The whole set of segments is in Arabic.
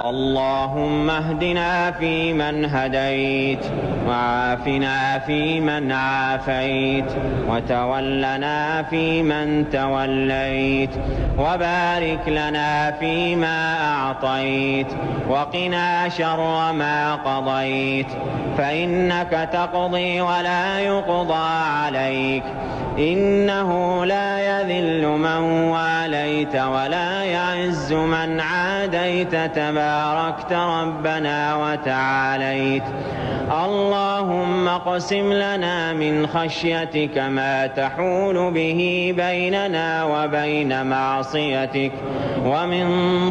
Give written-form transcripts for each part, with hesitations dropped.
اللهم اهدنا فيمن هديت، وعافنا فيمن عافيت، وتولنا فيمن توليت، وبارك لنا فيما أعطيت، وقنا شر ما قضيت، فإنك تقضي ولا يقضى عليك، إنه لا يذل من واليت ولا يعز من عاديت، تباركت ربنا وتعاليت. اللهم اقسم لنا من خشيتك ما تحول به بيننا وبين معصيتك، ومن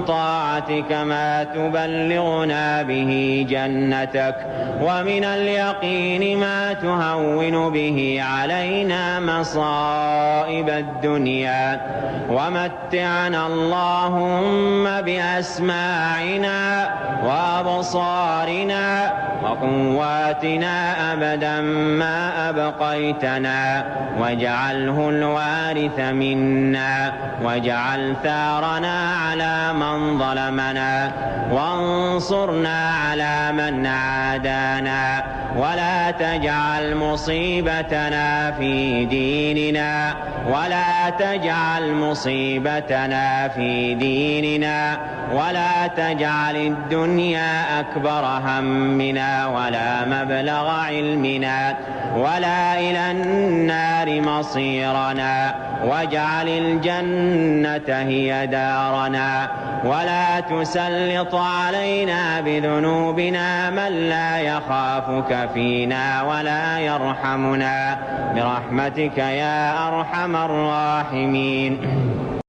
طاعتك ما تبلغنا به جنتك، ومن اليقين ما تهون به علينا مصائب الدنيا، ومتعنا اللهم بأسماعنا وأبصارنا وقواتنا أبدا ما أبقيتنا، واجعله الوارث منا، واجعل ثارنا على من ظلمنا، وانصرنا على من عادانا، ولا تجعل مصيبتنا في ديننا، ولا تجعل مصيبتنا في ديننا، ولا تجعل الدنيا أكبر همنا ولا مبلغ علمنا، ولا إلى النار مصيرنا، واجعل الجنة هي دارنا، ولا تسلط علينا بذنوبنا من لا يخافك فينا ولا يرحمنا، برحمتك يا أرحم الراحمين.